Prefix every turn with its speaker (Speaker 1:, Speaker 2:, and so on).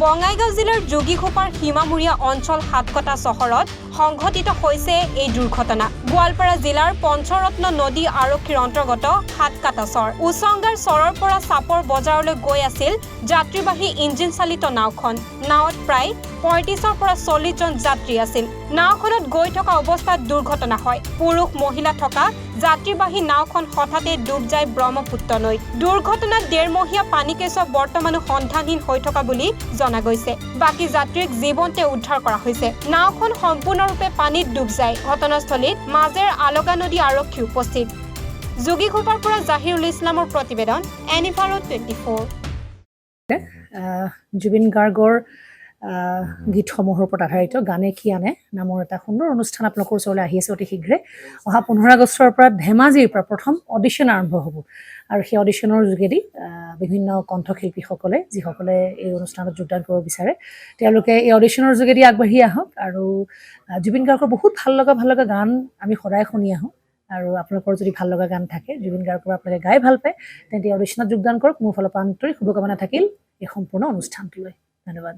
Speaker 1: বঙাইগাঁও জিলাৰ যোগীঘোপাৰ সীমামূৰীয়া অঞ্চল হাতকটা চহৰত সংঘটিত হৈছে এই দুৰ্ঘটনা। গোৱালপাৰা জিলাৰ পঞ্চৰত্ন নদী আৰক্ষীৰ অন্তৰ্গত হাতকাটা চৰ। উচংগাৰ চৰৰ পৰা চাপৰ বজাৰলৈ গৈ আছিল যাত্ৰীবাহী ইঞ্জিন চালিত নাওখন। নাওত প্ৰায় ৩৫ৰ পৰা ৪০ জন যাত্ৰী আছিল। নাওখনত গৈ থকা অৱস্থাত দুৰ্ঘটনা হয়। পুৰুষ মহিলা থকা যাত্ৰীবাহী নাওখন হঠাতে ডুব যায় ব্ৰহ্মপুত্ৰ নৈত। দুৰ্ঘটনাত ডেৰমহীয়া পানীকেঁচুৱা বৰ্তমানো সন্ধানহীন হৈ থকা বুলি জনা গৈছে। বাকী যাত্ৰীক জীৱনতে উদ্ধাৰ কৰা হৈছে। নাওখন সম্পূৰ্ণৰূপে পানীত ডুব যায়। ঘটনাস্থলীত মাজেৰ আলগা নদী আৰক্ষী উপস্থিত। যোগীঘোপাৰ পৰা জাহিৰুল ইছলামৰ প্ৰতিবেদন, এনিভাৰো 24।
Speaker 2: জুবিন গাৰ্গৰ গীতসমূহৰ ওপৰত আধাৰিত গানে কি আনে নামৰ এটা সুন্দৰ অনুষ্ঠান আপোনালোকৰ ওচৰলৈ আহি আছে অতি শীঘ্ৰে। অহা 15 আগষ্টৰ পৰা ধেমাজিৰ পৰা প্ৰথম অডিশ্যন আৰম্ভ হ'ব আৰু সেই অডিশ্যনৰ যোগেদি বিভিন্ন কণ্ঠশিল্পীসকলে যিসকলে এই অনুষ্ঠানত যোগদান কৰিব বিচাৰে তেওঁলোকে এই অডিশ্যনৰ যোগেদি আগবাঢ়ি আহক আৰু জুবিন গাৰ্গৰ বহুত ভাল লগা গান আমি সদায় শুনি আহোঁ। আৰু আপোনালোকৰ যদি ভাল লগা গান থাকে জুবিন গাৰ্গৰ আপোনালোকে গাই ভাল পায় তেন্তে অডিশ্যনত যোগদান কৰক। মোৰ ফালৰ পৰা আন্তৰিক শুভকামনা থাকিল এই সম্পূৰ্ণ অনুষ্ঠানটোলৈ। ধন্যবাদ।